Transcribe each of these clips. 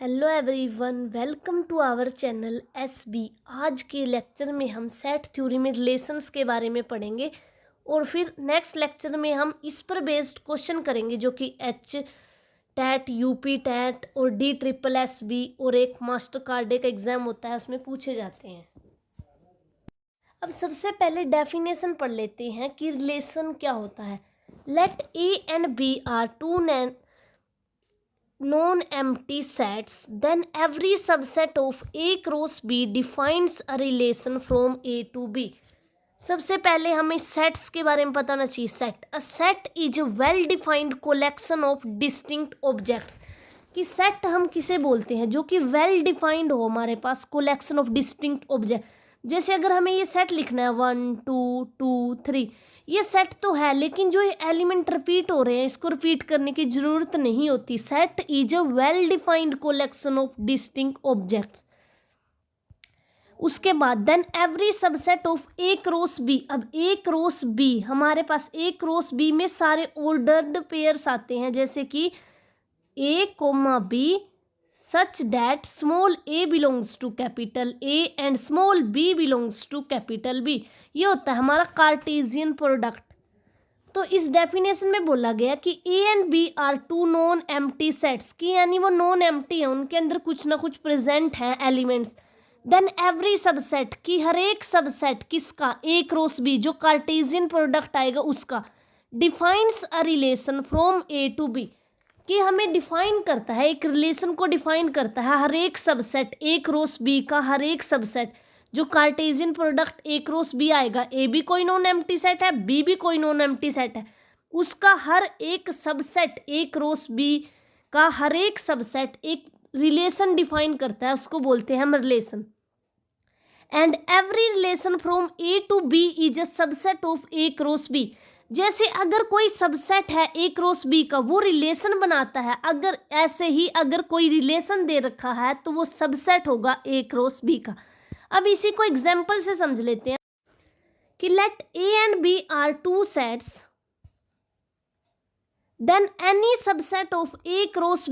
Hello everyone, welcome to our channel SB. आज के lecture में हम सेट थ्योरी में रिलेशंस के बारे में पढ़ेंगे और फिर नेक्स्ट लेक्चर में हम इस पर बेस्ड क्वेश्चन करेंगे जो कि एच टैट, यूपी टैट और डी ट्रिपल एस बी और एक मास्टर कार्ड एक एग्ज़ाम होता है उसमें पूछे जाते हैं। अब सबसे पहले डेफिनेशन पढ़ लेते हैं कि रिलेशन क्या होता है। Let A and B are two non-empty sets, then every subset of A cross B defines a relation from A to B. सबसे पहले हमें सेट्स के बारे में पता होना चाहिए। A set is a well defined collection of distinct objects. कि सेट हम किसे बोलते हैं जो कि वेल डिफाइंड हो, हमारे पास कलेक्शन ऑफ डिस्टिंक्ट ऑब्जेक्ट। जैसे अगर हमें ये सेट लिखना है 1 2 2 3, ये सेट तो है लेकिन जो एलिमेंट रिपीट हो रहे हैं इसको रिपीट करने की जरूरत नहीं होती। Set is a well defined collection of distinct objects. उसके बाद then every subset of A cross B. अब ए क्रॉस बी, हमारे पास ए क्रॉस बी में सारे ऑर्डर्ड पेयर्स आते हैं, जैसे कि A comma B such that small a belongs to capital A and small b belongs to capital B। ये होता है हमारा कार्टेशियन प्रोडक्ट। तो इस डेफिनेशन में बोला गया कि A and B are two non empty sets, की यानी वो नॉन एम्प्टी है, उनके अंदर कुछ ना कुछ प्रेजेंट है एलिमेंट्स। देन एवरी सबसेट, की हर एक सबसेट किसका, A क्रॉस B, जो कार्टेशियन प्रोडक्ट आएगा उसका, defines a relation from A to B, कि हमें डिफाइन करता है, एक रिलेशन को डिफाइन करता है हर एक सबसेट ए क्रॉस बी का। हर एक सबसेट जो Cartesian product A cross B आएगा, ए भी कोई नॉन एम्प्टी सेट है, बी भी कोई नॉन एम्प्टी सेट है, उसका हर एक सबसेट ए क्रॉस बी का हर एक सबसेट एक रिलेशन डिफाइन करता है, उसको बोलते हैं हम relation. And every relation from A to B is a subset of A cross B. जैसे अगर कोई सबसेट है ए क्रॉस बी का, वो रिलेशन बनाता है, अगर ऐसे ही अगर कोई रिलेशन दे रखा है तो वो सबसेट होगा ए क्रॉस बी का। अब इसी को एग्जांपल से समझ लेते हैं कि let A and B are two sets, then any subset of A cross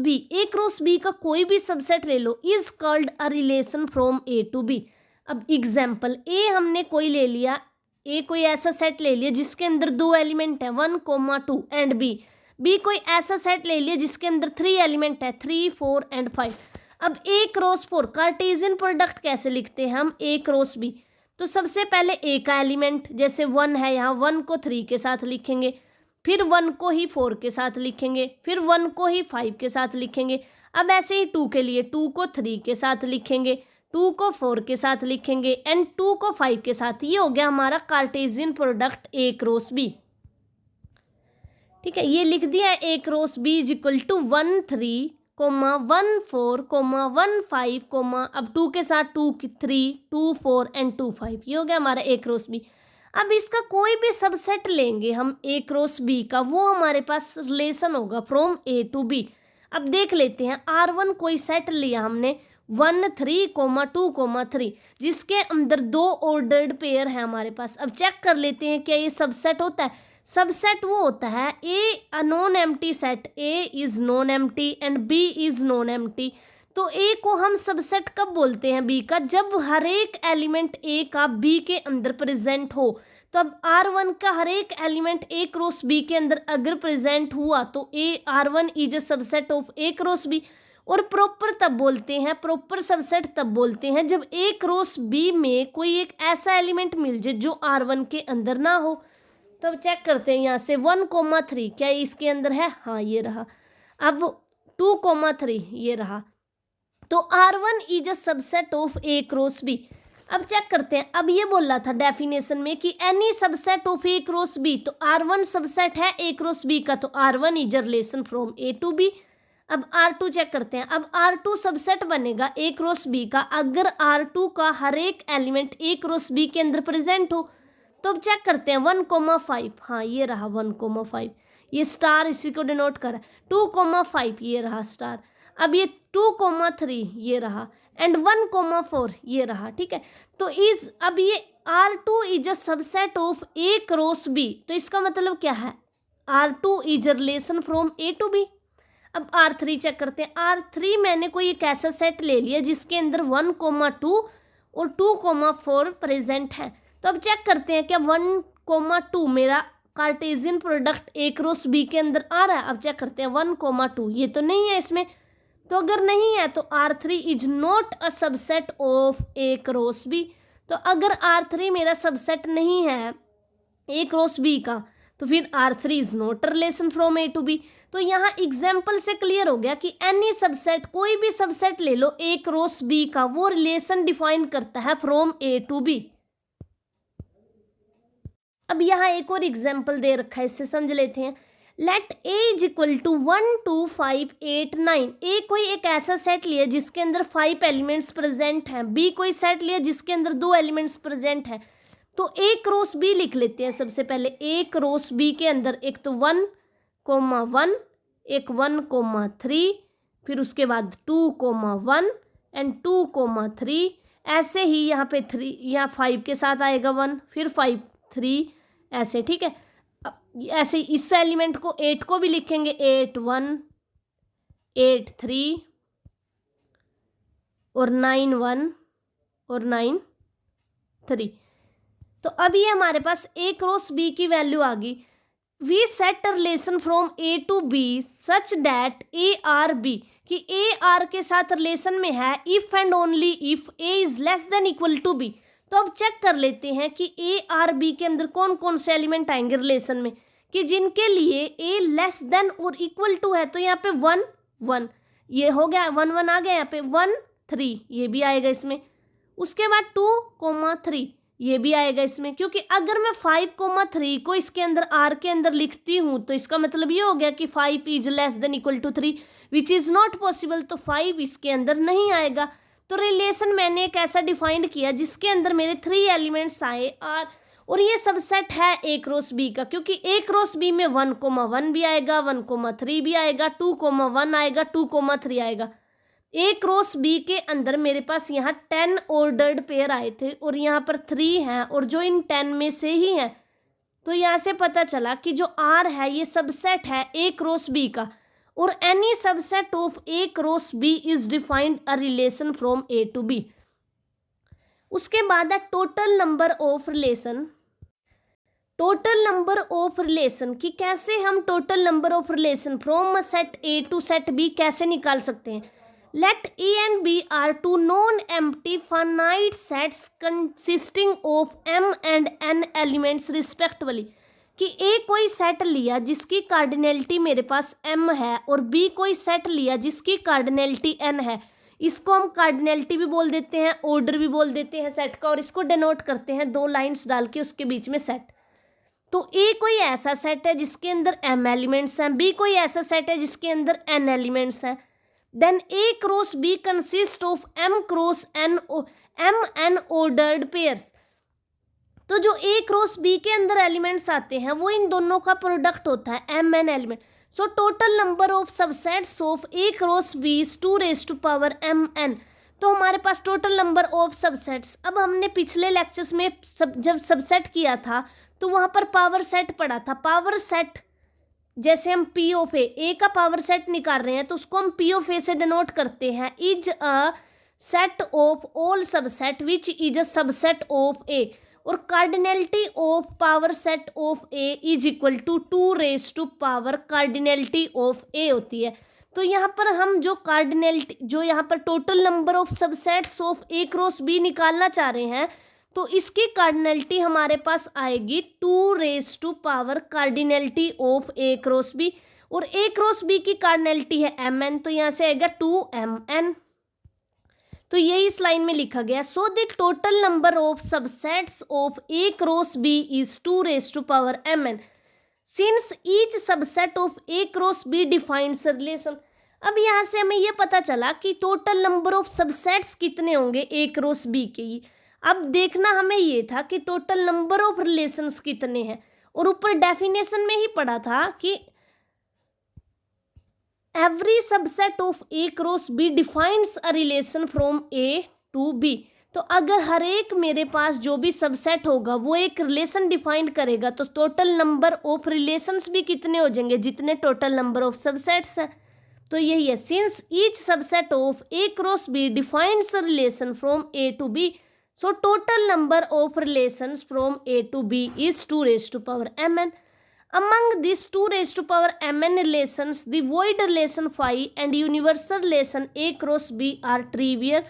B का कोई भी सबसेट ले लो, is called a relation from A to B. अब एग्जाम्पल, ए हमने कोई ले लिया, ए कोई ऐसा सेट ले लिया जिसके अंदर 2 एलिमेंट है 1, 2 एंड बी कोई ऐसा सेट ले लिया जिसके अंदर 3 एलिमेंट है 3, 4 एंड 5। अब ए क्रॉस 4 कार्टेशियन प्रोडक्ट कैसे लिखते हैं हम, ए क्रॉस बी। तो सबसे पहले ए का एलिमेंट, जैसे 1 है यहाँ, 1 को 3 के साथ लिखेंगे, फिर 1 को ही 4 के साथ लिखेंगे, फिर 1 को ही 5 के साथ लिखेंगे। अब ऐसे ही 2 के लिए 2 को 3 के साथ लिखेंगे, 2 को 4 के साथ लिखेंगे एंड 2 को 5 के साथ। ये हो गया हमारा Cartesian product A cross B. ठीक है, ये लिख दिया A cross B is equal to 1 3, 1 4, 1 5, अब 2 के साथ 2 3, 2 4 एंड 2 5। ये हो गया हमारा ए क्रॉस बी। अब इसका कोई भी सबसेट लेंगे हम ए क्रॉस बी का, वो हमारे पास रिलेशन होगा फ्रॉम ए टू बी। अब देख लेते हैं, R1 कोई सेट लिया हमने 1 3, 2, 3, जिसके अंदर 2 ऑर्डर्ड पेयर है हमारे पास। अब चेक कर लेते हैं क्या ये सबसेट होता है। सबसेट वो होता है A non empty set, A is non empty and B is non empty. तो ए को हम सबसेट कब बोलते हैं बी का, जब हर एक एलिमेंट ए का बी के अंदर प्रेजेंट हो। तो अब R1 का हर एक एलिमेंट ए क्रॉस बी के अंदर अगर प्रेजेंट हुआ तो R1 is a subset of A cross B. और प्रॉपर तब बोलते हैं, प्रॉपर सबसेट तब बोलते हैं जब ए क्रॉस बी में कोई एक ऐसा एलिमेंट मिल जाए जो R1 के अंदर ना हो। तो अब चेक करते हैं यहाँ से 1, 3, क्या इसके अंदर है, हाँ ये रहा। अब 2, 3 ये रहा। तो R1 is a subset of A cross B. अब चेक करते हैं, अब ये बोला था डेफिनेशन में कि any subset of A cross B, तो R1 सबसेट है ए क्रॉस बी का, तो R1 is a relation from A to B. अब R2 चेक करते हैं, अब R2 सबसेट बनेगा ए क्रॉस बी का अगर R2 का हर एक एलिमेंट ए क्रॉस बी के अंदर प्रेजेंट हो। तो अब चेक करते हैं 1, 5, हाँ ये रहा 1, 5, ये स्टार इसी को डिनोट कर रहा है। 2, 5 ये रहा स्टार। अब ये 2, 3 ये रहा एंड 1, 4 ये रहा। ठीक है, तो अब ये R2 is a subset of A cross B. तो इसका मतलब क्या है, R2 is a relation from A to B. अब R3 चेक करते हैं। R3 मैंने कोई एक ऐसा सेट ले लिया जिसके अंदर 1,2 और 2,4 प्रेजेंट है। तो अब चेक करते हैं क्या 1,2 मेरा Cartesian product A cross B के अंदर आ रहा है। अब चेक करते हैं 1,2 ये तो नहीं है इसमें, तो अगर नहीं है तो R3 is not a subset of A cross B। तो अगर R3 मेरा सबसेट नहीं है A क्रॉस B का तो फिर R3 is not a relation from A to B। तो यहाँ एग्जाम्पल से क्लियर हो गया कि एनी सबसेट, कोई भी सबसेट ले लो A क्रॉस B का, वो रिलेशन डिफाइन करता है फ्रॉम A टू B। अब यहाँ एक और एग्जाम्पल दे रखा है, इससे समझ लेते हैं। Let A is equal to 1 2 5 8 9। A कोई एक ऐसा सेट लिया जिसके अंदर 5 एलिमेंट्स प्रेजेंट हैं, B कोई सेट लिया जिसके अंदर 2 एलिमेंट्स प्रेजेंट हैं। तो A क्रॉस B लिख लेते हैं। सबसे पहले A क्रॉस B के अंदर एक तो 1,1, एक 1,3, फिर उसके बाद 2,1 एंड 2,3। ऐसे ही यहाँ पे 3, यहाँ 5 के साथ आएगा 1, फिर 5 3, ऐसे, ठीक है। ऐसे इस एलिमेंट को 8 को भी लिखेंगे 8 1 8 3 और 9 1 और 9 3। तो अब ये हमारे पास A क्रॉस B की वैल्यू आ गई। We set a relation from A to B such that A R B, कि A R के साथ रिलेशन में है if and only if A is less than equal to B। तो अब चेक कर लेते हैं कि A R B के अंदर कौन कौन से एलिमेंट आएंगे रिलेशन में, कि जिनके लिए A लेस देन और इक्वल टू है। तो यहाँ पे 1 1 ये हो गया, 1 1 आ गया, यहाँ पे 1 3 ये भी आएगा इसमें। उसके बाद 2,3 ये भी आएगा इसमें, क्योंकि अगर मैं 5,3 को इसके अंदर R के अंदर लिखती हूँ तो इसका मतलब ये हो गया कि 5 is less than equal to 3 which is not possible. तो 5 इसके अंदर नहीं आएगा। तो रिलेशन मैंने एक ऐसा डिफाइंड किया जिसके अंदर मेरे 3 एलिमेंट्स आए R, और ये सबसेट है A क्रॉस B का, क्योंकि A क्रॉस B में 1,1 भी आएगा, 1,3 भी आएगा, 2,1 आएगा, 2,3 आएगा। A क्रॉस B के अंदर मेरे पास यहाँ 10 ऑर्डर्ड पेयर आए थे और यहाँ पर 3 हैं, और जो इन 10 में से ही हैं। तो यहाँ से पता चला कि जो R है ये सबसेट है A क्रॉस B का, और any subset of A cross B is defined a relation from A to B। उसके बाद है total number of relation. Total number of relation, कि कैसे हम total number of relation from set A to set B कैसे निकाल सकते हैं। Let A and B are two non-empty finite sets consisting of M and N elements respectively, कि A कोई set लिया जिसकी कार्डिनलिटी मेरे पास M है और B कोई सेट लिया जिसकी कार्डिनलिटी N है। इसको हम कार्डिनलिटी भी बोल देते हैं, ऑर्डर भी बोल देते हैं सेट का, और इसको डिनोट करते हैं 2 लाइन्स डाल के उसके बीच में सेट। तो A कोई ऐसा सेट है जिसके अंदर M एलिमेंट्स हैं, B कोई ऐसा सेट है जिसके अंदर N एलिमेंट्स हैं। Then A cross B consists of M cross N M N ordered pairs। तो जो A cross B के अंदर एलिमेंट्स आते हैं वो इन दोनों का प्रोडक्ट होता है M N element. So total number of subsets of A cross B is 2 raised to power M N। तो हमारे पास टोटल नंबर ऑफ सबसेट्स, अब हमने पिछले लेक्चर्स में जब सबसेट किया था तो वहाँ पर पावर सेट पढ़ा था। पावर सेट जैसे हम P ऑफ A का पावर सेट निकाल रहे हैं तो उसको हम P ऑफ A से डिनोट करते हैं is a set of all subset which is a subset of A, और cardinality of power set of A is equal to 2 raise to power cardinality of A होती है। तो यहाँ पर हम जो कार्डिनलिटी, जो यहाँ पर total number of subsets of A cross B निकालना चाह रहे हैं, तो इसकी कार्डिनलिटी हमारे पास आएगी 2 raise to power cardinality of A cross B, और A क्रॉस B की कार्डिनलिटी है Mn, तो यहाँ से आएगा 2Mn। तो यही इस लाइन में लिखा गया। So the total number of subsets of A cross B is 2 raise to power Mn since each subset of A cross B defines relation. अब यहाँ से हमें यह पता चला कि टोटल नंबर ऑफ सबसेट्स कितने होंगे A क्रॉस B के ही। अब देखना हमें ये था कि टोटल नंबर ऑफ रिलेशंस कितने हैं, और ऊपर डेफिनेशन में ही पढ़ा था कि every subset of A cross B defines a relation from A to B। तो अगर हर एक मेरे पास जो भी सबसेट होगा वो एक रिलेशन डिफाइन करेगा, तो टोटल नंबर ऑफ रिलेशंस भी कितने हो जाएंगे, जितने टोटल नंबर ऑफ सबसेट्स हैं। तो यही है, since each subset of A cross B defines a relation from A to B, so total number of relations from A to B is 2 raised to power mn. Among these 2 raised to power mn relations, the void relation phi and universal relation A cross B are trivial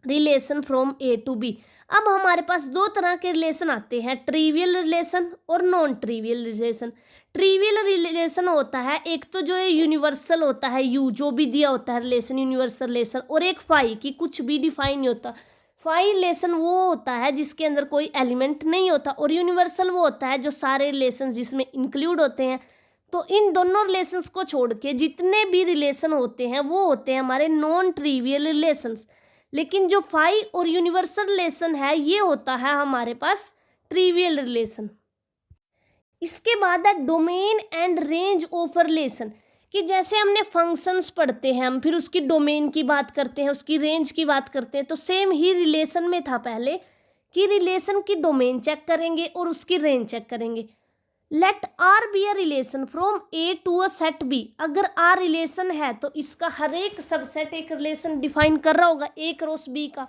relation from A to B. अब हमारे पास दो तरह के relation आते हैं, trivial relation और non trivial relation. Trivial relation होता है एक तो जो है यूनिवर्सल होता है, यू जो भी दिया होता है रिलेशन, यूनिवर्सल रिलेशन, और एक फाई की कुछ भी डिफाइन नहीं होता। फाई रिलेशन वो होता है जिसके अंदर कोई एलिमेंट नहीं होता, और यूनिवर्सल वो होता है जो सारे रिलेशन जिसमें इंक्लूड होते हैं। तो इन दोनों रिलेशंस को छोड़ के जितने भी रिलेशन होते हैं वो होते हैं हमारे नॉन ट्रिवियल रिलेशंस। लेकिन जो फाई और यूनिवर्सल रिलेशन है ये होता है हमारे पास ट्रिवियल रिलेशन। इसके बाद है domain and range of relation, कि जैसे हमने फंक्शंस पढ़ते हैं हम, फिर उसकी डोमेन की बात करते हैं, उसकी रेंज की बात करते हैं, तो सेम ही रिलेशन में था पहले कि रिलेशन की डोमेन चेक करेंगे और उसकी रेंज चेक करेंगे। Let R be a relation from A to a set B, अगर आर रिलेशन है तो इसका हर एक सबसेट एक रिलेशन डिफाइन कर रहा होगा ए क्रॉस बी का,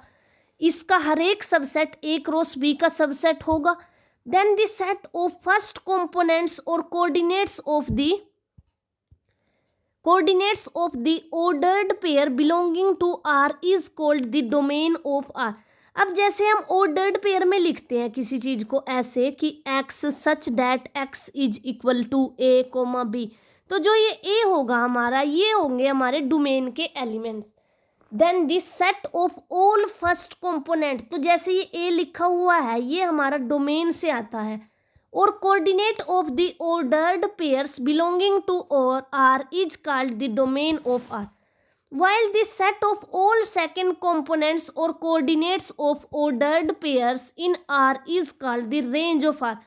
इसका हर एक सबसेट ए क्रॉस बी का सबसेट होगा। Then the set of first components और coordinates of the ordered pair belonging to R is called the domain of R. अब जैसे हम ordered pair में लिखते हैं किसी चीज को ऐसे कि x such that x is equal to a, b, तो जो ये a होगा हमारा, ये होंगे हमारे डोमेन के elements. Then this set of all first component, तो जैसे ये a लिखा हुआ है ये हमारा डोमेन से आता है, और coordinate of the ordered pairs belonging to R is called the domain of R, while the set of all second components or coordinates of ordered pairs in R is called the range of R.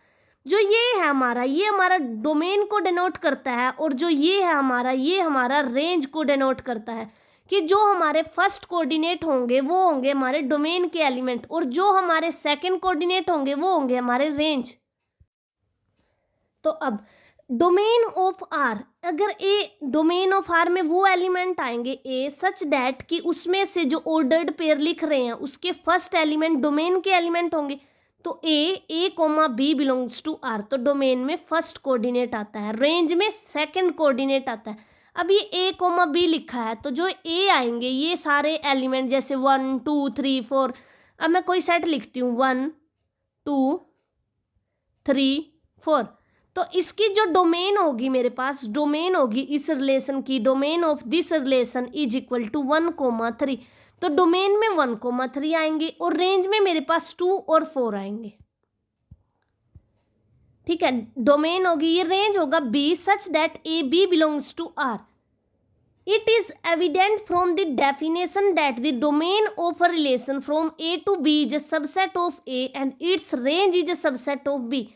जो ये है हमारा, ये हमारा domain को denote करता है, और जो ये है हमारा, ये हमारा रेंज को डिनोट करता है, कि जो हमारे फर्स्ट कोऑर्डिनेट होंगे वो होंगे हमारे डोमेन के एलिमेंट, और जो हमारे सेकंड कोऑर्डिनेट होंगे वो होंगे हमारे रेंज। तो अब डोमेन ऑफ आर, अगर ए डोमेन ऑफ आर में वो एलिमेंट आएंगे ए सच दैट कि उसमें से जो ऑर्डर्ड पेयर लिख रहे हैं उसके फर्स्ट एलिमेंट डोमेन के एलिमेंट होंगे, तो A comma B belongs to R, तो डोमेन में फर्स्ट कोऑर्डिनेट आता है, रेंज में सेकंड कोऑर्डिनेट आता है। अब ये ए कोमा बी लिखा है तो जो ए आएंगे ये सारे एलिमेंट जैसे 1 2 3 4, अब मैं कोई सेट लिखती हूँ 1 2 3 4, तो इसकी जो डोमेन होगी मेरे पास, डोमेन होगी इस रिलेशन की, domain of this relation is equal to 1,3, तो डोमेन में 1,3 आएंगे और रेंज में मेरे पास 2 और 4 आएंगे। ठीक है, डोमेन होगी, ये रेंज होगा B such that A B belongs to R. It is evident from the definition that the domain of a relation from A to B is a subset of A and its range is a subset of B.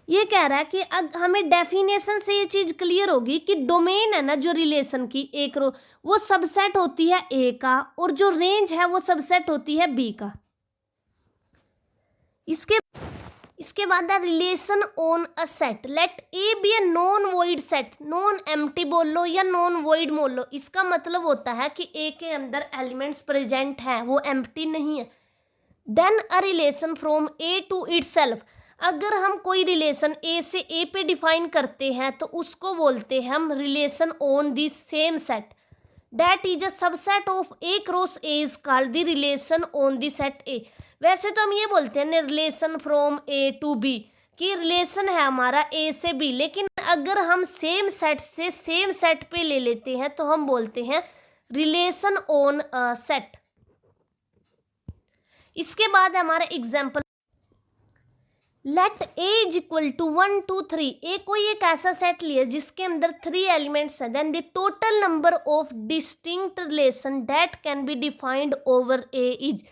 ये कह रहा है कि हमें definition से ये चीज clear होगी कि डोमेन है ना जो रिलेशन की एक वो सबसेट होती है ए का, और जो रेंज है वो सबसेट होती है बी का। इसके बाद है relation on a set, let A be a non void set, non empty बोल लो या नॉन वॉइड बोल लो, इसका मतलब होता है कि ए के अंदर एलिमेंट्स प्रेजेंट हैं, वो एम्प्टी नहीं है। Then a relation from A to itself, अगर हम कोई रिलेशन ए से ए पे डिफाइन करते हैं तो उसको बोलते हैं हम relation on the same set, that is a subset of A cross A is called the relation on the set A. वैसे तो हम ये बोलते हैं relation from A to B, कि रिलेशन है हमारा ए से बी, लेकिन अगर हम सेम सेट से सेम सेट पे ले लेते हैं तो हम बोलते हैं रिलेशन ऑन अ सेट। इसके बाद हमारा example, let A is equal to 1 2 3, A कोई एक ऐसा सेट लिया जिसके अंदर 3 एलिमेंट्स हैं, then the total number of distinct relation that can be defined over A is,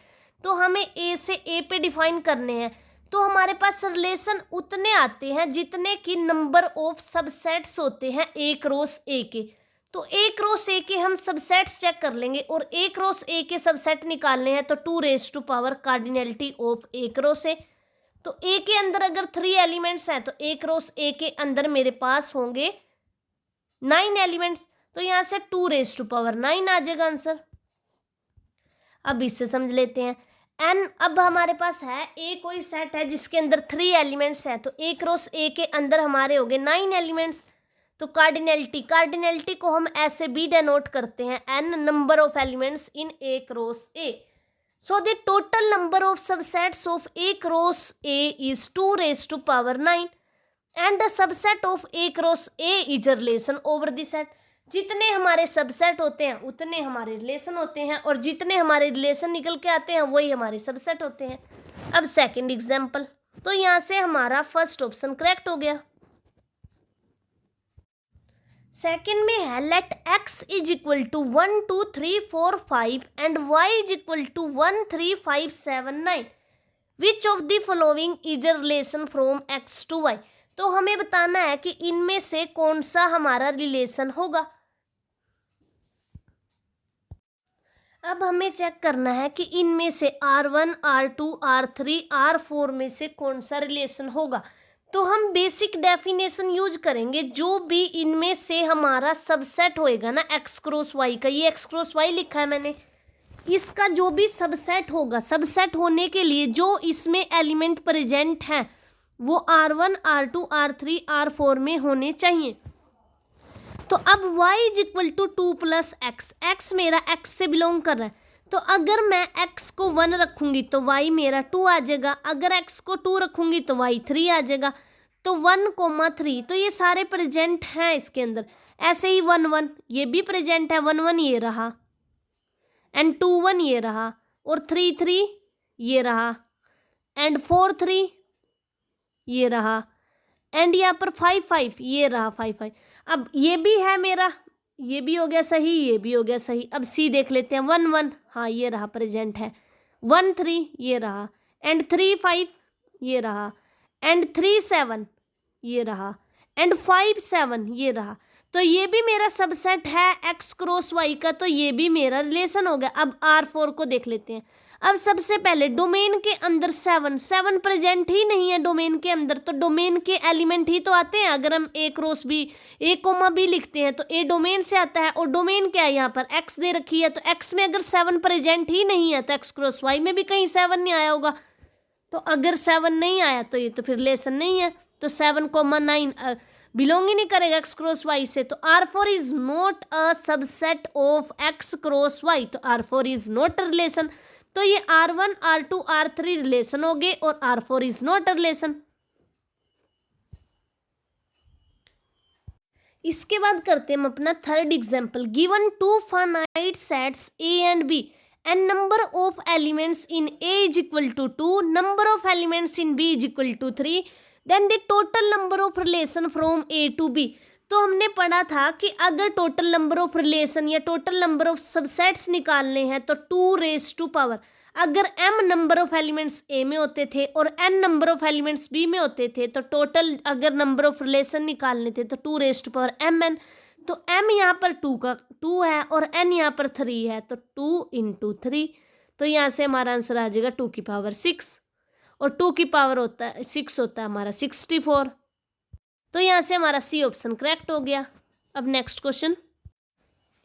तो हमें ए से ए पे डिफाइन करने हैं, तो हमारे पास रिलेशन उतने आते हैं जितने की नंबर ऑफ सबसेट्स होते हैं ए क्रॉस ए के। तो ए क्रॉस ए के हम सबसेट्स चेक कर लेंगे, और ए क्रॉस ए के सबसेट निकालने हैं तो 2 raise to power cardinality of A cross A. तो ए के अंदर अगर 3 एलिमेंट्स हैं तो ए क्रॉस ए के अंदर मेरे पास होंगे 9 एलिमेंट्स, तो यहाँ से 2�9 आ जाएगा आंसर। अब इससे समझ लेते हैं n। अब हमारे पास है ए कोई सेट है जिसके अंदर 3 एलिमेंट्स है, तो ए क्रॉस ए के अंदर हमारे हो गए 9 एलिमेंट्स। तो कार्डिनलिटी को हम ऐसे भी डिनोट करते हैं n number of elements in A cross A. So the total number of subsets of A cross A is 2�9 and the subset of A cross A is a relation over the set. जितने हमारे subset होते हैं उतने हमारे relation होते हैं, और जितने हमारे रिलेशन निकल के आते हैं वही हमारे सबसेट होते हैं। अब सेकंड एग्जांपल, तो यहाँ से हमारा फर्स्ट ऑप्शन करेक्ट हो गया। सेकंड में है let x is equal to 1 2 3 4 5 and y is equal to 1 3 5 7 9 which of the following is a relation from x to y। तो हमें बताना है कि इनमें से कौन सा हमारा रिलेशन होगा। अब हमें चेक करना है कि इनमें से R1 R2 R3 R4 में से कौन सा रिलेशन होगा। तो हम बेसिक डेफिनेशन यूज करेंगे, जो भी इनमें से हमारा सबसेट होएगा ना x क्रॉस y का, ये x क्रॉस y लिखा है मैंने, इसका जो भी सबसेट होगा, सबसेट होने के लिए जो इसमें एलिमेंट प्रेजेंट हैं वो R1 R2 R3 R4 में होने चाहिए। तो अब y is equal to 2 plus x, x मेरा x से बिलोंग कर रहा है, तो अगर मैं x को 1 रखूंगी तो y मेरा 2 आ जाएगा, अगर x को 2 रखूंगी तो y 3 आ जाएगा। तो 1,3 तो ये सारे प्रेजेंट हैं इसके अंदर। ऐसे ही 1 1 ये भी प्रेजेंट है, 1 1 ये रहा, एंड 2 1 ये रहा, और 3 3 ये रहा, एंड 4 3 ये रहा, एंड यहाँ पर 5 5 ये रहा, 5 5। अब ये भी है मेरा, ये भी हो गया सही, ये भी हो गया सही। अब सी देख लेते हैं, 1 1 हाँ ये रहा प्रेजेंट है, 1 3 ये रहा, एंड 3 5 ये रहा, एंड 3 7 ये रहा, एंड 5 7 ये रहा। तो ये भी मेरा सबसेट है x क्रॉस y का, तो ये भी मेरा रिलेशन हो गया। अब R4 को देख लेते हैं। अब सबसे पहले डोमेन के अंदर 7 प्रेजेंट ही नहीं है डोमेन के अंदर, तो डोमेन के एलिमेंट ही तो आते हैं। अगर हम a cross b a comma b लिखते हैं तो a डोमेन से आता है, और डोमेन क्या है यहाँ पर x दे रखी है, तो x में अगर 7 प्रेजेंट ही नहीं है तो x क्रॉस y में भी कहीं 7 नहीं आया होगा। तो अगर 7 नहीं आया तो ये तो फिर रिलेशन नहीं है, तो 7,9 बिलोंग ही नहीं करेगा x क्रॉस y से। तो R4 is not a subset of x cross y, तो R4 is not a relation. तो ये R1 R2 R3 रिलेशन हो गए, और R4 is not a relation. इसके बाद करते हैं हम अपना third example. Given 2 finite sets A and B and number of elements in A is equal to 2, number of elements in B is equal to 3, then the total number of relation from A to B। तो हमने पढ़ा था कि अगर total number of relation या total number of subsets निकालने हैं तो 2⁻, अगर m number of elements A में होते थे और n number of elements B में होते थे, तो टोटल अगर नंबर ऑफ रिलेशन निकालने थे तो 2⁻mn। तो m यहाँ पर 2 है और n यहाँ पर 3 है, तो 2 × 3। तो यहाँ से हमारा आंसर आ जाएगा 2 की पावर 6, और 2 की पावर होता है 6 होता है हमारा 64। तो यहाँ से हमारा सी ऑप्शन करेक्ट हो गया। अब नेक्स्ट क्वेश्चन,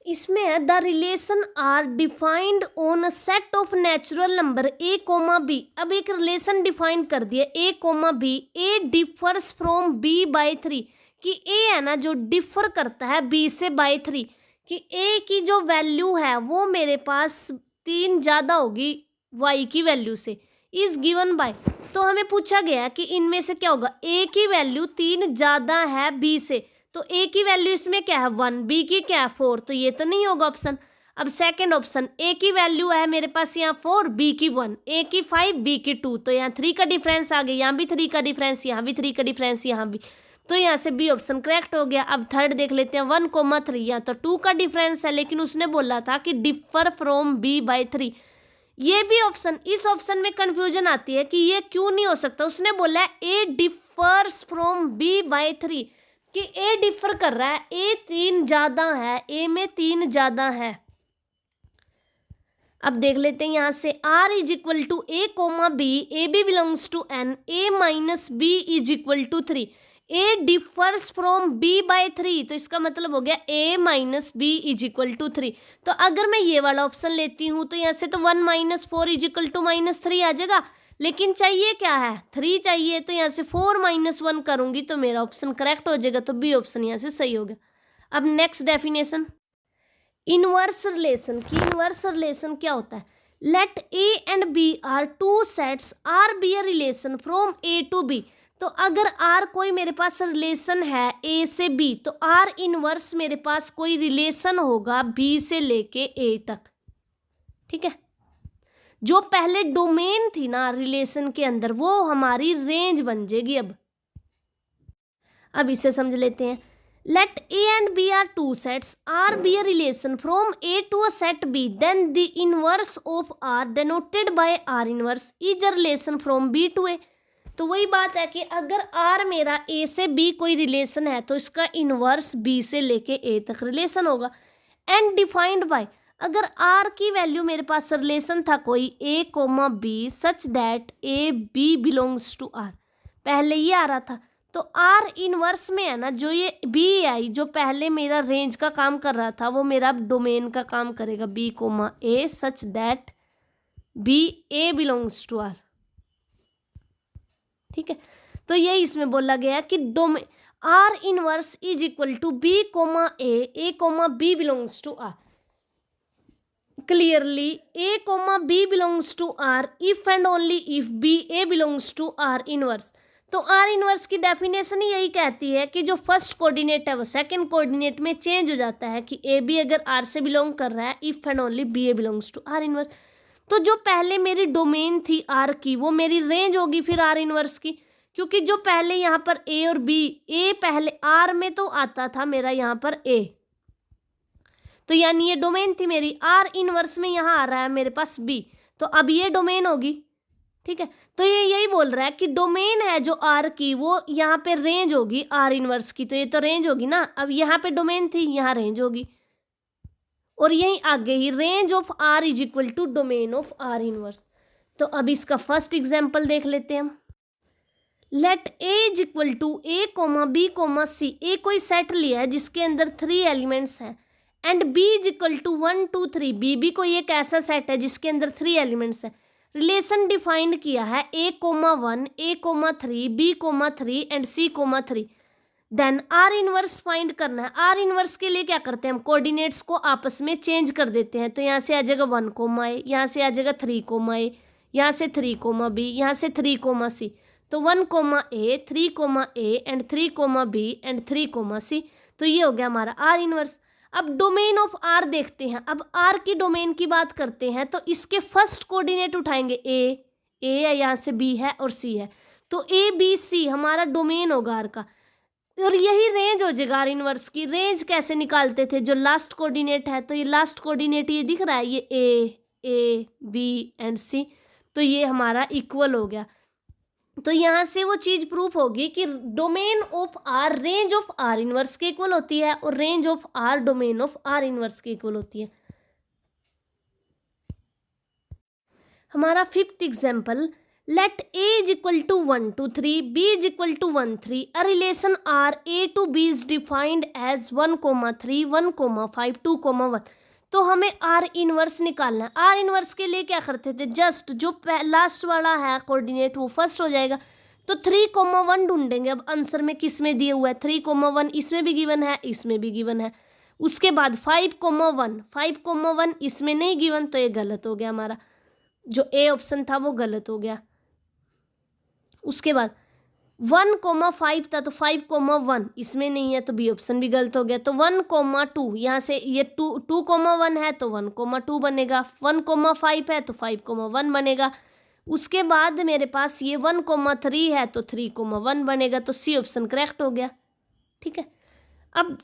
इसमें है the relation R defined on a set of natural number a, b। अब एक रिलेशन डिफाइन कर दिया a, b, a differs from b by 3, कि a है ना जो डिफर करता है b से by 3, कि a की जो वैल्यू है वो मेरे पास 3 ज़्यादा होगी y की वैल्यू से, इज गिवन बाय। तो हमें पूछा गया कि इनमें से क्या होगा, a की वैल्यू 3 ज़्यादा है b से, तो a की वैल्यू इसमें क्या है 1, b की क्या है 4, तो ये तो नहीं होगा ऑप्शन। अब सेकंड ऑप्शन, a की वैल्यू है मेरे पास यहाँ 4, b की 1, a की 5, b की 2, तो यहाँ 3 का डिफरेंस आ गया, यहाँ भी 3 का डिफरेंस, यहाँ भी 3 का डिफरेंस, यहाँ भी, तो यहाँ से बी ऑप्शन करेक्ट हो गया। अब थर्ड देख लेते हैं, 1,3, यहाँ तो 2 का डिफरेंस है, लेकिन उसने बोला था कि डिफर फ्रॉम b by 3। ये भी ऑप्शन, इस ऑप्शन में कंफ्यूजन आती है कि ये क्यों नहीं हो सकता। उसने बोला है a differs from b by 3, कि a डिफर कर रहा है, a 3 ज़्यादा है, a में 3 ज़्यादा है। अब देख लेते हैं यहाँ से, r is equal to a, b, a b belongs to n, a minus b is equal to 3। A differs from B by 3, तो इसका मतलब हो गया A minus B is equal to 3। तो अगर मैं ये वाला ऑप्शन लेती हूँ तो यहाँ से तो 1 माइनस 4 इज इक्वल टू -3 आ जाएगा, लेकिन चाहिए क्या है, 3 चाहिए, तो यहाँ से 4 माइनस 1 करूँगी तो मेरा ऑप्शन करेक्ट हो जाएगा, तो बी ऑप्शन यहाँ से सही हो गया। अब नेक्स्ट डेफिनेशन, इनवर्स रिलेशन की इनवर्स रिलेशन क्या होता है, let A and B are two sets R be a relation from A to B. तो अगर आर कोई मेरे पास रिलेशन है ए से बी, तो आर इनवर्स मेरे पास कोई रिलेशन होगा बी से लेके ए तक, ठीक है। जो पहले डोमेन थी ना रिलेशन के अंदर, वो हमारी रेंज बन जाएगी। अब इसे समझ लेते हैं। Let A and B are two sets R be a relation from A to a set B, then the inverse of R denoted by R inverse is a relation from B to A. तो वही बात है कि अगर are मेरा ए से B कोई relation है तो इसका इनवर्स बी से लेके ए तक रिलेशन होगा। एंड डिफाइंड बाय, अगर आर की वैल्यू मेरे पास रिलेशन था कोई A comma B such that A B belongs to R, पहले ये आ रहा था, तो आर इनवर्स में है ना, जो ये बी आई जो पहले मेरा रेंज का काम कर रहा था वो मेरा डोमेन का काम करेगा B comma A such that B A belongs to R, ठीक है। तो ये इसमें बोला गया कि domain R inverse is equal to B comma A comma B belongs to R. Clearly A comma B belongs to R if and only if B A belongs to R inverse. तो R inverse की definition ही यही कहती है कि जो first coordinate है वो सेकंड कोऑर्डिनेट में चेंज हो जाता है, कि ए बी अगर आर से बिलोंग कर रहा है if and only B A belongs to R inverse. तो जो पहले मेरी डोमेन थी आर की वो मेरी रेंज होगी फिर आर इनवर्स की, क्योंकि जो पहले यहाँ पर ए और बी, ए पहले आर में तो आता था मेरा यहाँ पर ए, तो यानी ये डोमेन थी मेरी, आर इनवर्स में यहाँ आ रहा है मेरे पास बी, तो अब ये डोमेन होगी, ठीक है। तो ये यही बोल रहा है कि डोमेन है जो आर की वो यहाँ पे रेंज होगी आर इनवर्स की, तो ये तो रेंज होगी ना। अब यहाँ पे डोमेन थी, यहाँ रेंज होगी, और यहीं आगे ही range of R is equal to domain of R inverse. तो अब इसका फर्स्ट एग्जाम्पल देख लेते हैं हम। Let A is equal to A comma B comma C, A कोई सेट लिया है जिसके अंदर 3 एलिमेंट्स हैं, and B is equal to 1 2 3, B भी कोई एक ऐसा सेट है जिसके अंदर 3 एलिमेंट्स हैं। रिलेशन डिफाइंड किया है ए comma 1 A comma 3 B comma 3 and C comma 3। Then R inverse find करना है। आर इनवर्स के लिए क्या करते हैं हम, कोऑर्डिनेट्स को आपस में चेंज कर देते हैं। तो यहाँ से आ जाएगा 1 कोमा ए, यहाँ से आ जाएगा 3 कोमा ए, यहाँ से 3 कोमा बी, यहाँ से 3 कोमा सी। तो 1 comma A 3 comma A and 3 comma B and 3 comma C. तो ये हो गया हमारा आर इनवर्स। अब डोमेन ऑफ आर देखते हैं। अब आर की डोमेन की बात करते हैं तो इसके फर्स्ट कोऑर्डिनेट उठाएंगे ए है, यहाँ से बी है और सी है, तो ए बी सी हमारा डोमेन होगा आर का, और यही रेंज हो जाएगा आर इनवर्स की। रेंज कैसे निकालते थे, जो लास्ट कोऑर्डिनेट है, तो ये लास्ट कोऑर्डिनेट ये दिख रहा है, ये ए बी एंड सी, तो ये हमारा इक्वल हो गया। तो यहाँ से वो चीज़ प्रूफ होगी कि domain of R range of R inverse के इक्वल होती है और range of R domain of R inverse के इक्वल होती है। हमारा fifth example, let A is equal to 1 2 3 B is equal to 1 3, a relation R A to B is defined as 1 3 1 5 2 1। तो हमें आर इनवर्स निकालना है। आर इनवर्स के लिए क्या करते थे, जस्ट जो लास्ट वाला है कोऑर्डिनेट वो फर्स्ट हो जाएगा, तो 3 1 ढूंढेंगे। अब आंसर में किस में दिए हुआ है 3 1, इसमें भी गिवन है, इसमें भी गिवन है। उसके बाद 5 1 इसमें नहीं गिवन, तो ये गलत हो गया हमारा, जो ए ऑप्शन था वो गलत हो गया। उसके बाद 1 5 था, तो 5 1 इसमें नहीं है, तो बी ऑप्शन भी गलत हो गया। तो 1 2, यहाँ से ये 2 1 है तो 1 2 बनेगा, 1 5 है तो 5 1 बनेगा। उसके बाद मेरे पास ये 1 3 है तो 3 1 बनेगा, तो सी ऑप्शन करेक्ट हो गया, ठीक है। अब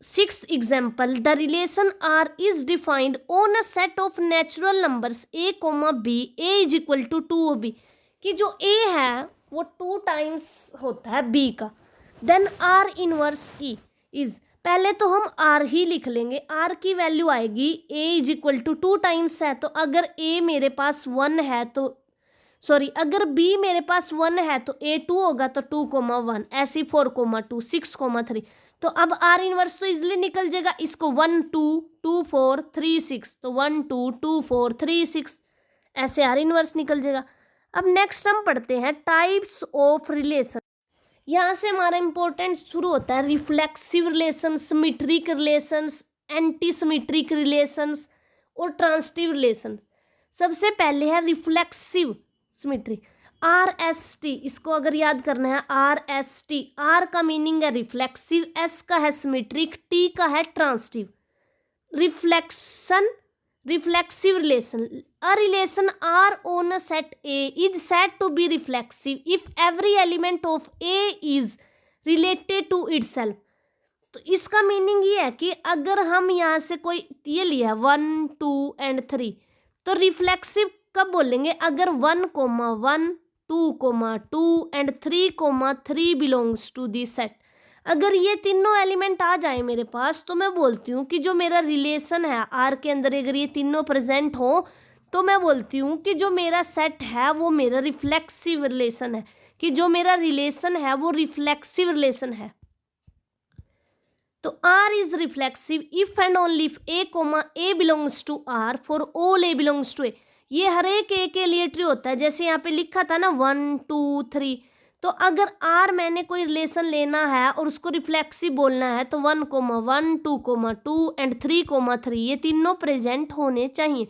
6th example, the relation R is defined on a set of natural numbers A B, A is equal to 2 B, कि जो ए है वो 2 टाइम्स होता है बी का। Then R inverse E is, पहले तो हम आर ही लिख लेंगे, आर की वैल्यू आएगी ए इज इक्वल टू 2 टाइम्स है, तो अगर ए मेरे पास 1 है तो सॉरी, अगर बी मेरे पास 1 है तो ए 2 होगा, तो 2,1, ऐसी 4,2, 6,3। तो अब आर इनवर्स तो इजिली निकल जाएगा, इसको 1 2 2 4 3 6, तो 1 2 2 4 3 6, ऐसे आर इनवर्स निकल जाएगा। अब नेक्स्ट हम पढ़ते हैं टाइप्स ऑफ रिलेशन। यहाँ से हमारा इंपॉर्टेंट शुरू होता है reflexive relation, symmetric relations, anti symmetric relations और ट्रांसिटिव रिलेशन। सबसे पहले है रिफ्लेक्सिव सिमेट्री, RST, इसको अगर याद करना है RST, R का मीनिंग है रिफ्लेक्सिव, S का है सिमेट्रिक, T का है transitive. Reflection, reflexive relation, a relation R on a set A is said to be reflexive if every element of A is related to itself। तो इसका meaning ये है कि अगर हम यहाँ से कोई ये लिया 1 2 एंड 3, तो रिफ्लेक्सिव कब बोलेंगे? अगर 1,1 2,2 and 3,3 belongs to the set. अगर ये तीनों एलिमेंट आ जाए मेरे पास, तो मैं बोलती हूँ कि जो मेरा रिलेशन है आर के अंदर, अगर ये तीनों प्रेजेंट हो, तो मैं बोलती हूँ कि जो मेरा सेट है वो मेरा रिफ्लेक्सिव रिलेशन है, कि जो मेरा रिलेशन है वो रिफ्लेक्सिव रिलेशन है। तो R is reflexive if and only if A belongs to R for all A belongs to A. ये हर एक ए के लिए ट्रू होता है, जैसे यहाँ पे लिखा था ना 1 2 3। तो अगर आर मैंने कोई रिलेशन लेना है और उसको रिफ्लेक्सिव बोलना है, तो 1,1 2,2 एंड 3,3 ये तीनों प्रेजेंट होने चाहिए।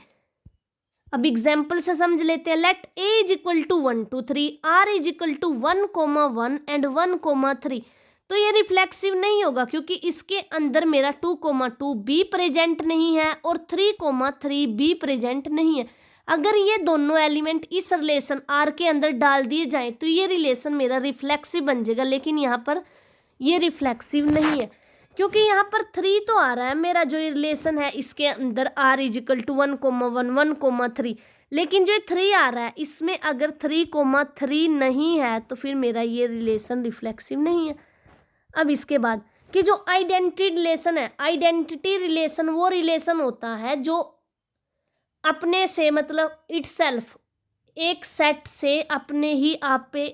अब एग्जाम्पल से समझ लेते हैं। Let A is equal to 1 2 3, R is equal to 1,1 and 1,3। तो ये रिफ्लेक्सिव नहीं होगा, क्योंकि इसके अंदर मेरा 2,2 भी प्रेजेंट नहीं है और 3,3 भी प्रेजेंट नहीं है। अगर ये दोनों एलिमेंट इस रिलेशन आर के अंदर डाल दिए जाएं, तो ये रिलेशन मेरा रिफ्लेक्सिव बन जाएगा, लेकिन यहाँ पर ये रिफ्लेक्सिव नहीं है, क्योंकि यहाँ पर 3 तो आ रहा है मेरा जो रिलेशन है इसके अंदर आर इज इक्वल टू 1,1 1,3, लेकिन जो 3 आ रहा है इसमें अगर 3,3 नहीं है, तो फिर मेरा ये रिलेशन रिफ्लेक्सिव नहीं है। अब इसके बाद कि जो आइडेंटिटी रिलेशन है, आइडेंटिटी रिलेशन वो रिलेशन होता है जो अपने से मतलब इटसेल्फ, एक सेट से अपने ही आप पे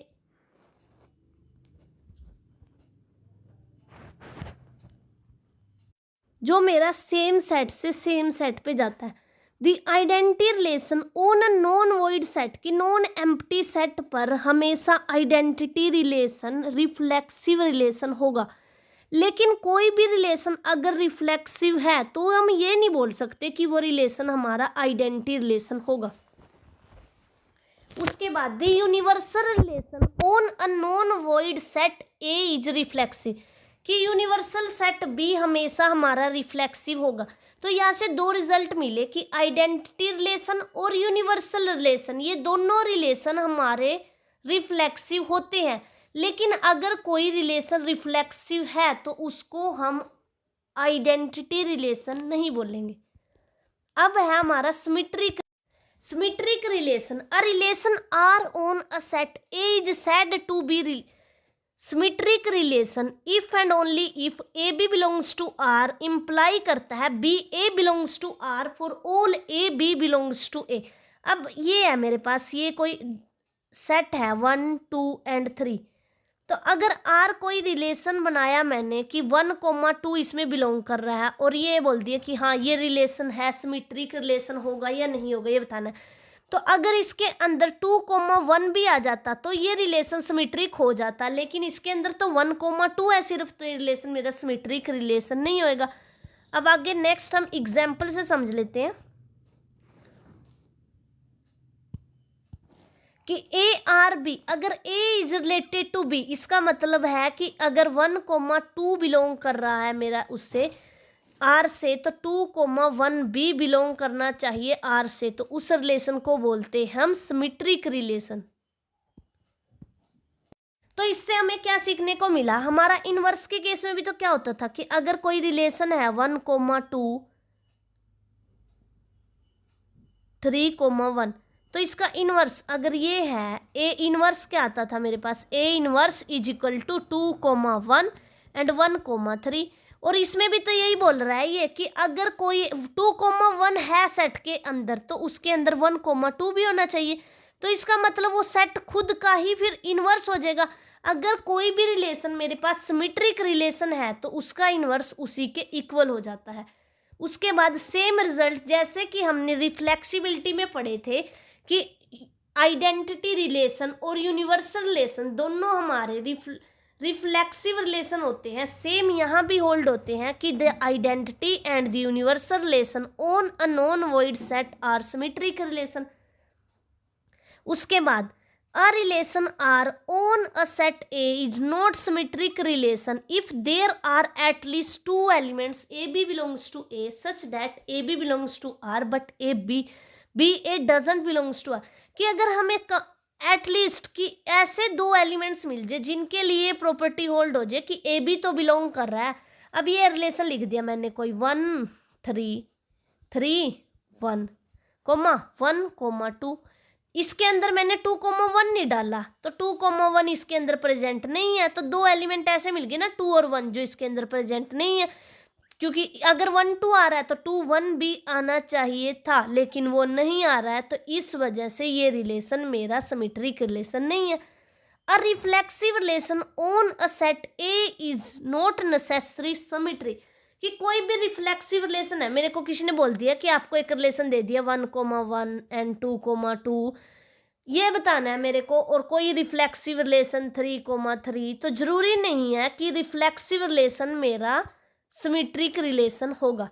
जो मेरा सेम सेट से सेम सेट पे जाता है। The identity relation on a non void set, की नॉन एम्प्टी सेट पर हमेशा आइडेंटिटी रिलेशन रिफ्लेक्सिव रिलेशन होगा। लेकिन कोई भी रिलेशन अगर रिफ्लेक्सिव है तो हम ये नहीं बोल सकते कि वो रिलेशन हमारा आइडेंटिटी रिलेशन होगा। उसके बाद the universal relation on a non void set A is reflexive, कि यूनिवर्सल सेट बी हमेशा हमारा रिफ्लेक्सिव होगा। तो यहाँ से दो रिजल्ट मिले कि आइडेंटिटी रिलेशन और यूनिवर्सल रिलेशन, ये दोनों रिलेशन हमारे रिफ्लेक्सिव होते हैं। लेकिन अगर कोई रिलेशन रिफ्लेक्सिव है तो उसको हम आइडेंटिटी रिलेशन नहीं बोलेंगे। अब है हमारा symmetric relation. A relation R on a set A is said to be symmetric relation if and only if A B belongs to R imply करता है B A belongs to R for all A B belongs to A. अब ये है मेरे पास, ये कोई set है 1 2 and 3। तो अगर आर कोई रिलेशन बनाया मैंने कि 1,2 इसमें बिलोंग कर रहा है, और ये बोल दिया कि हाँ ये रिलेशन है, सिमेट्रिक रिलेशन होगा या नहीं होगा ये बताना है। तो अगर इसके अंदर 2,1 भी आ जाता तो ये रिलेशन सिमेट्रिक हो जाता, लेकिन इसके अंदर तो 1,2 है सिर्फ, तो ये रिलेशन मेरा सिमेट्रिक रिलेशन नहीं होएगा। अब आगे नेक्स्ट हम एग्जाम्पल से समझ लेते हैं कि ए आर बी, अगर ए इज रिलेटेड टू बी, इसका मतलब है कि अगर 1,2 बिलोंग कर रहा है मेरा उससे आर से, तो 2,1 भी बिलोंग करना चाहिए आर से, तो उस रिलेशन को बोलते हैं हम सिमेट्रिक रिलेशन। तो इससे हमें क्या सीखने को मिला? हमारा इनवर्स के केस में भी तो क्या होता था कि अगर कोई रिलेशन है 1,2 3,1, तो इसका इनवर्स अगर ये है, ए इनवर्स क्या आता था मेरे पास, A inverse is equal to 2,1 and 1,3। और इसमें भी तो यही बोल रहा है ये कि अगर कोई 2,1 है सेट के अंदर, तो उसके अंदर 1,2 भी होना चाहिए। तो इसका मतलब वो सेट खुद का ही फिर इन्वर्स हो जाएगा। अगर कोई भी रिलेशन मेरे पास सिमेट्रिक रिलेशन है तो उसका इन्वर्स उसी के इक्वल हो जाता है। उसके बाद सेम रिजल्ट जैसे कि हमने रिफ्लेक्सिबिलिटी में पढ़े थे कि आइडेंटिटी रिलेशन और यूनिवर्सल रिलेशन दोनों हमारे रिफ्लेक्सिव रिलेशन होते हैं, सेम यहाँ भी होल्ड होते हैं कि the identity and the universal relation on a non void set are symmetric relation. उसके बाद a relation R on a set A is not symmetric relation if there are at least two elements AB belongs to A such that AB belongs to R but BA doesn't belongs to R। कि अगर हमें at least कि ऐसे दो elements मिल जाए जिनके लिए property hold हो जाए कि AB तो बिलोंग कर रहा है। अब ये रिलेशन लिख दिया मैंने कोई 1 3 3 1 2, इसके अंदर मैंने 2,1 नहीं डाला तो 2,1 इसके अंदर प्रेजेंट नहीं है, तो दो एलिमेंट ऐसे मिल गए ना 2 और 1 जो इसके अंदर प्रेजेंट नहीं है, क्योंकि अगर 1 2 आ रहा है तो 2 1 भी आना चाहिए था लेकिन वो नहीं आ रहा है, तो इस वजह से ये रिलेशन मेरा सिमेट्रिक रिलेशन नहीं है। A reflexive relation on a set A is not necessary symmetry, कि कोई भी रिफ्लेक्सिव रिलेशन है, मेरे को किसी ने बोल दिया कि आपको एक रिलेशन दे दिया 1,1 एंड 2,2 ये बताना है मेरे को, और कोई रिफ्लेक्सिव रिलेशन 3,3, तो जरूरी नहीं है कि रिफ्लेक्सिव रिलेशन मेरा सिमेट्रिक रिलेशन होगा।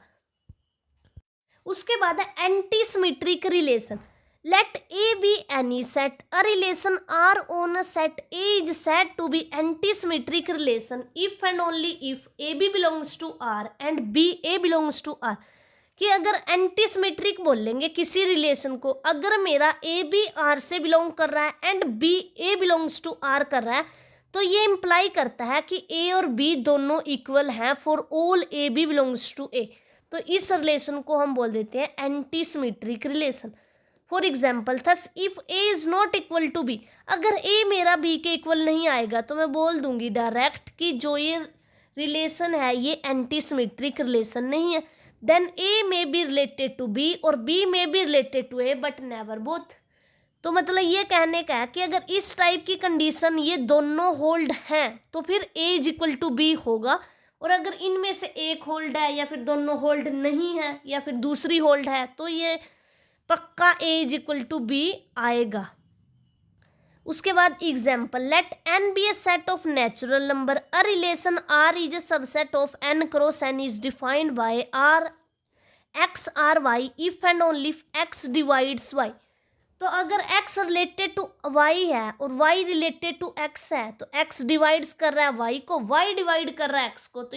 उसके बाद है anti symmetric relation. Let A be any set. A relation R on a set A is said to be anti-symmetric relation if and only if AB belongs to R and BA belongs to R। कि अगर anti symmetric बोल लेंगे किसी relation को, अगर मेरा AB R से belong कर रहा है and BA belongs to R कर रहा है, तो ये इम्प्लाई करता है कि A और B दोनों इक्वल हैं for all AB belongs to A। तो इस रिलेशन को हम बोल देते हैं anti symmetric relation. For example thus if A is not equal to B, अगर ए मेरा बी के इक्वल नहीं आएगा तो मैं बोल दूंगी डायरेक्ट कि जो ये रिलेशन है ये एंटी सिमेट्रिक रिलेशन नहीं है। Then A may B related to B और B may B related to A but never both. तो मतलब ये कहने का है कि अगर इस टाइप की कंडीशन ये दोनों होल्ड हैं तो फिर ए इज इक्वल टू बी होगा, और अगर इनमें से एक होल्ड है या फिर दोनों होल्ड नहीं है या फिर दूसरी होल्ड है तो ये पक्का A is equal to B आएगा। उसके बाद example let n be a set of natural number, a relation R is a subset of n cross n is defined by R x R y if and only if x divides y। तो अगर x related to y है और y related to x है तो x divides कर रहा है y को, y डिवाइड कर रहा है x को, तो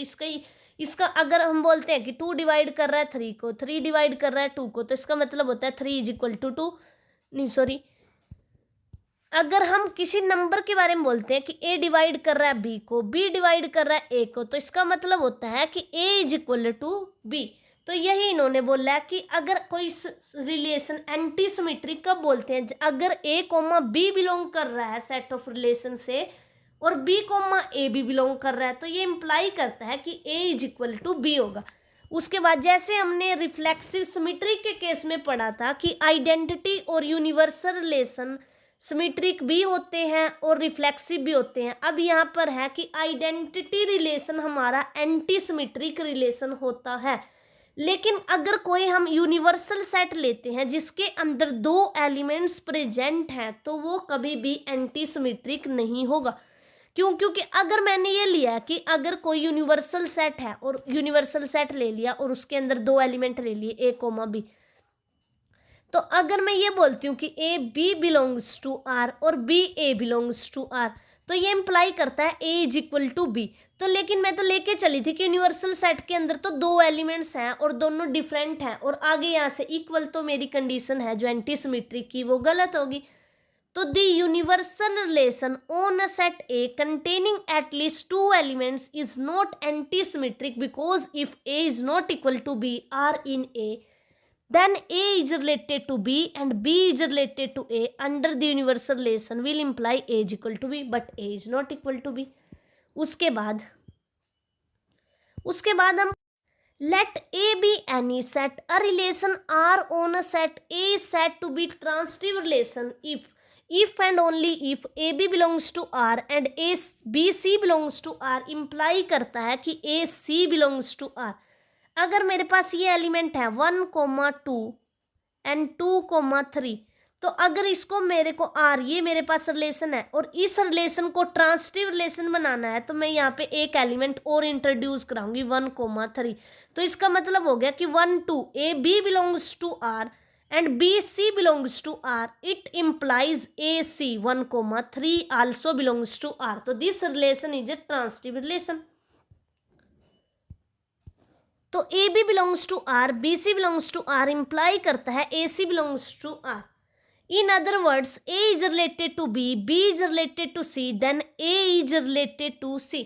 इसका अगर हम बोलते हैं कि 2 डिवाइड कर रहा है 3 को, 3 डिवाइड कर रहा है 2 को, तो इसका मतलब होता है 3 इज इक्वल टू 2, नहीं सॉरी, अगर हम किसी नंबर के बारे में बोलते हैं कि a डिवाइड कर रहा है b को, b डिवाइड कर रहा है a को, तो इसका मतलब होता है कि a is equal to b। तो यही इन्होंने बोला है कि अगर कोई रिलेशन एंटी सिमेट्रिक कब बोलते हैं, अगर a कोमा b बिलोंग कर रहा है सेट ऑफ रिलेशन से और B कोमा ए भी बिलोंग कर रहा है, तो ये इम्प्लाई करता है कि A is equal to B होगा। उसके बाद जैसे हमने रिफ्लेक्सिव सिमेट्रिक के केस में पढ़ा था कि आइडेंटिटी और यूनिवर्सल रिलेशन सिमेट्रिक भी होते हैं और रिफ्लेक्सिव भी होते हैं, अब यहाँ पर है कि आइडेंटिटी रिलेशन हमारा एंटी सिमेट्रिक रिलेशन होता है। लेकिन अगर कोई हम यूनिवर्सल सेट लेते हैं जिसके अंदर दो एलिमेंट्स प्रेजेंट हैं तो वो कभी भी एंटी सिमेट्रिक नहीं होगा। क्यों? क्योंकि अगर मैंने ये लिया कि अगर कोई यूनिवर्सल सेट है और यूनिवर्सल सेट ले लिया और उसके अंदर दो एलिमेंट ले लिए ए कोमा बी, तो अगर मैं ये बोलती हूँ कि A B belongs to R और B A belongs to R, तो ये इम्प्लाई करता है A is equal to B. तो लेकिन मैं तो लेके चली थी कि यूनिवर्सल सेट के अंदर तो दो एलिमेंट्स हैं और दोनों डिफरेंट हैं, और आगे यहाँ से इक्वल तो मेरी कंडीशन है जो एंटी सिमेट्रिक की वो गलत होगी। तो the universal relation on a set A containing at least two elements is not anti symmetric because if A is not equal to B are in A then A is related to B and B is related to A under the universal relation will imply A is equal to B but A is not equal to B। उसके बाद हम let A be any set, a relation R on a set A is said to be transitive relation if if and only if A B belongs to R and A B C belongs to R imply करता है कि A C belongs to R. अगर मेरे पास ये element है 1,2 and 2,3, तो अगर इसको मेरे को आर, ये मेरे पास रिलेशन है और इस रिलेशन को ट्रांसिटिव रिलेशन बनाना है, तो मैं यहाँ पे एक एलिमेंट और इंट्रोड्यूस कराऊंगी 1,3। तो इसका मतलब हो गया कि 1 2 A B belongs to R and BC belongs to R. It implies AC 1,3 also belongs to R. तो this relation is a transitive relation. तो AB belongs to R, BC belongs to R imply करता है AC belongs to R. In other words, A is related to B, B is related to C, then A is related to C.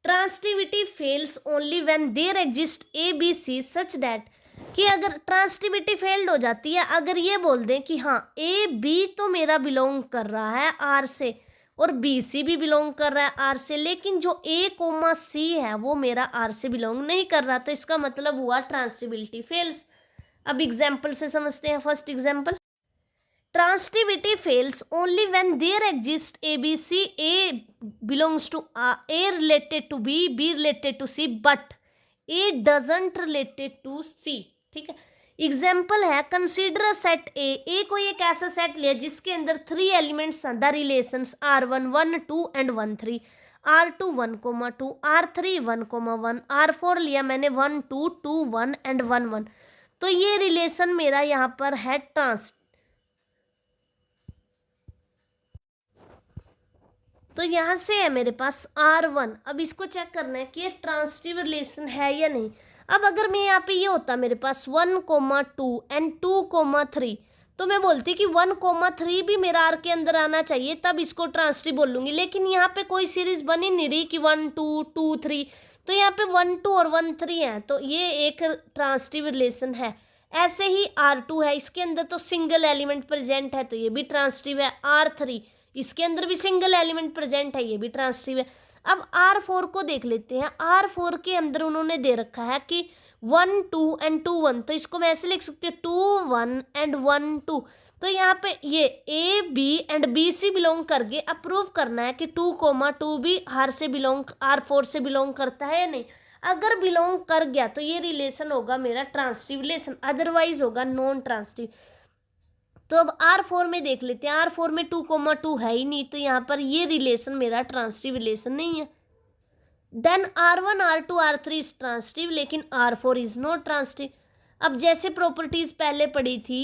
Transitivity fails only when there exists A, B, C such that कि अगर ट्रांसिटिविटी failed हो जाती है, अगर ये बोल दें कि हाँ ए बी तो मेरा बिलोंग कर रहा है आर से और बी सी भी बिलोंग कर रहा है आर से, लेकिन जो ए कोमा सी है वो मेरा आर से बिलोंग नहीं कर रहा, तो इसका मतलब हुआ ट्रांसिटिविटी फेल्स। अब एग्जाम्पल से समझते हैं। First example, transitivity fails only when there exist A B C, A belongs to A related to B, B related to C, but A doesn't related to C. ठीक है, एग्जाम्पल है consider a set ए कोई एक ऐसा set लिया जिसके अंदर 3 elements the relations R1 1 2 and 1 3, R2 1,2, R3 1,1, R4 लिया मैंने 1 2 2 1 एंड 1 1। तो ये रिलेशन मेरा यहाँ पर है तो यहाँ से है मेरे पास R1। अब इसको चेक करना है कि ये ट्रांसिटिव रिलेशन है या नहीं। अब अगर मैं यहाँ पे ये होता मेरे पास 1,2 एंड 2,3, तो मैं बोलती कि 1,3 भी मेरा आर के अंदर आना चाहिए, तब इसको ट्रांसिटिव बोलूँगी। लेकिन यहाँ पे कोई सीरीज बनी नहीं रही कि 1 2 2 3, तो यहाँ पे 1 2 और 1 3 है, तो ये एक ट्रांसिटिव रिलेशन है। ऐसे ही R2 है, इसके अंदर तो सिंगल एलिमेंट प्रेजेंट है, तो ये भी ट्रांसिटिव है। R3 इसके अंदर भी सिंगल एलिमेंट प्रेजेंट है, ये भी ट्रांसिटिव है। अब R4 को देख लेते हैं। R4 के अंदर उन्होंने दे रखा है कि 1 2 एंड 2 1, तो इसको मैं ऐसे लिख सकती हूँ 2 1 एंड 1 2। तो यहाँ पे ये A B and B C belong करके अप्रूव करना है कि 2,2 भी R4 से बिलोंग करता है या नहीं। अगर बिलोंग कर गया तो ये रिलेशन होगा मेरा ट्रांसिटिव रिलेशन, अदरवाइज होगा नॉन ट्रांसिटिव। तो अब R4 में देख लेते हैं। R4 में 2,2 है ही नहीं, तो यहाँ पर ये रिलेशन मेरा ट्रांसिटिव रिलेशन नहीं है। Then R1 R2 R3 is transitive, लेकिन R4 इज नॉट ट्रांसिटिव। अब जैसे प्रॉपर्टीज पहले पढ़ी थी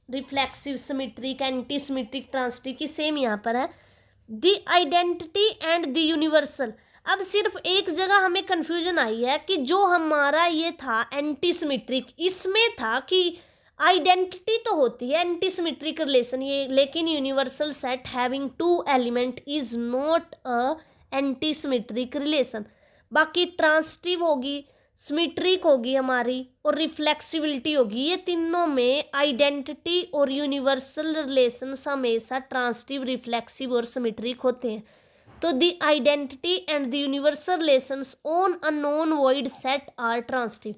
reflexive, symmetric, anti symmetric, transitive की, सेम यहाँ पर है। The identity and the universal. अब सिर्फ एक जगह हमें कंफ्यूजन आई है कि जो हमारा ये था एंटी सिमेट्रिक, इसमें था कि आइडेंटिटी तो होती है एंटी सिमेट्रिक रिलेशन ये, लेकिन universal set having 2 element is not a anti symmetric relation. बाकी ट्रांसिटिव होगी, सिमेट्रिक होगी हमारी, और रिफ्लेक्सिबिलिटी होगी। ये तीनों में आइडेंटिटी और यूनिवर्सल रिलेशंस हमेशा ट्रांसिटिव, रिफ्लेक्सिव और सिमेट्रिक होते हैं। तो the identity and the universal relations on a non void set are transitive.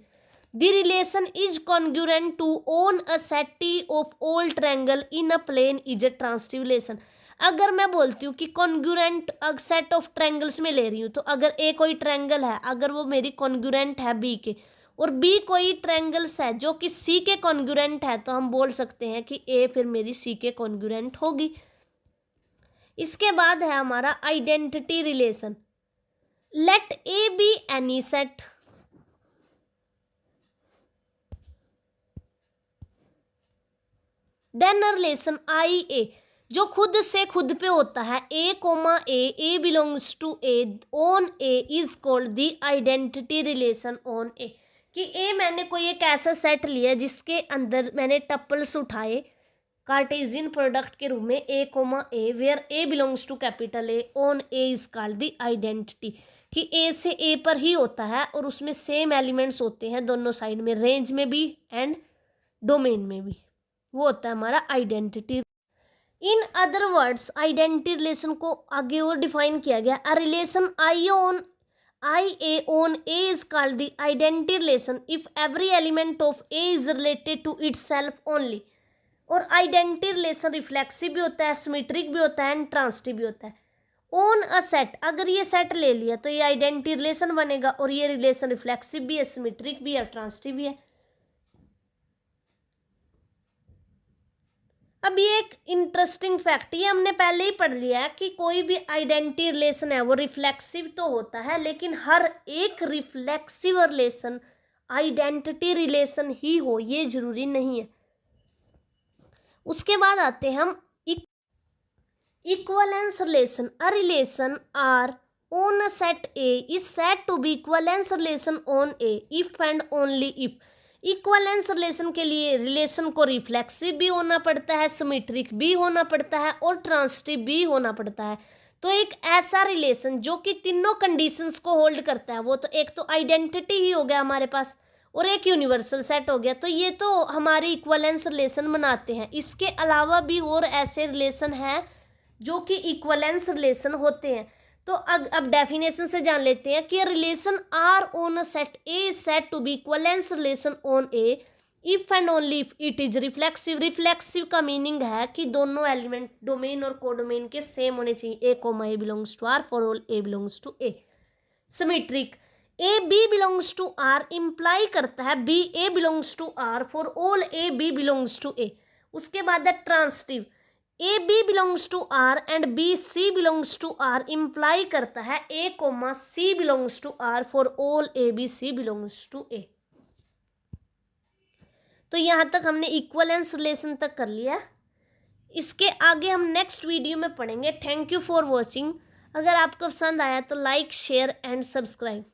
The relation is congruent to on a set T of all triangle in a plane is a transitive relation। अगर मैं बोलती हूँ कि congruent set of triangles में ले रही हूँ, तो अगर ए कोई ट्रायंगल है, अगर वो मेरी कॉन्ग्रुएंट है बी के, और बी कोई ट्रायंगल्स है जो कि सी के कॉन्ग्रुएंट है, तो हम बोल सकते हैं कि ए फिर मेरी सी के कॉन्ग्रुएंट होगी। इसके बाद है हमारा identity relation. Let A be any set, then relation I A जो खुद से खुद पे होता है, ए comma A belongs to A on A is called the identity relation on A. कि ए मैंने कोई एक ऐसा सेट लिया जिसके अंदर मैंने टपल्स उठाए कार्टेशियन प्रोडक्ट के रूप में A comma A, where A belongs to capital A on A is called the identity. कि ए से ए पर ही होता है और उसमें सेम एलिमेंट्स होते हैं दोनों साइड में, रेंज में भी एंड डोमेन में भी, वो होता है हमारा identity. In other words identity relation को आगे और डिफाइन किया गया। A relation I A on A is called the identity relation if every element of A is related to itself only. और आइडेंटिटी रिलेशन रिफ्लेक्सिव भी होता है, symmetric भी होता है एंड ट्रांसिटिव भी होता है। ऑन अ सेट, अगर ये सेट ले लिया तो ये आइडेंटिटी रिलेशन बनेगा और ये रिलेशन रिफ्लेक्सिव भी है, सिमेट्रिक भी है, ट्रांसिटिव भी है। अब ये एक इंटरेस्टिंग फैक्ट, ये हमने पहले ही पढ़ लिया है कि कोई भी आइडेंटिटी रिलेशन है वो रिफ्लेक्सिव तो होता है, लेकिन हर एक रिफ्लेक्सिव रिलेशन आइडेंटिटी रिलेशन ही हो ये जरूरी नहीं है। उसके बाद आते हैं हम equivalence relation. A relation R on a set A is said to be equivalence relation on A if and only if. Equivalence relation के लिए रिलेशन को रिफ्लेक्सिव भी होना पड़ता है, सिमेट्रिक भी होना पड़ता है और ट्रांसिटिव भी होना पड़ता है। तो एक ऐसा रिलेशन जो कि तीनों कंडीशंस को होल्ड करता है, वो तो एक तो आइडेंटिटी ही हो गया हमारे पास और एक यूनिवर्सल सेट हो गया, तो ये तो हमारी इक्वलेंस रिलेशन बनाते हैं। इसके अलावा भी और ऐसे रिलेशन हैं जो कि इक्वलेंस रिलेशन होते हैं। तो अब डेफिनेशन से जान लेते हैं कि relation R on a set A is said to be equivalence relation on A if and only if it is reflexive. Reflexive का मीनिंग है कि दोनों एलिमेंट डोमेन और कोडोमेन के सेम होने चाहिए। A comma A belongs to R for all A belongs to A. Symmetric, a B belongs to R imply करता है B A belongs to R for all A B belongs to A. उसके बाद है transitive, a B belongs to R and B C belongs to R imply करता है ए comma c belongs to R for all A B C belongs to A. तो यहाँ तक हमने equivalence relation तक कर लिया। इसके आगे हम नेक्स्ट वीडियो में पढ़ेंगे। Thank you for watching. अगर आपको पसंद आया तो लाइक शेयर एंड सब्सक्राइब।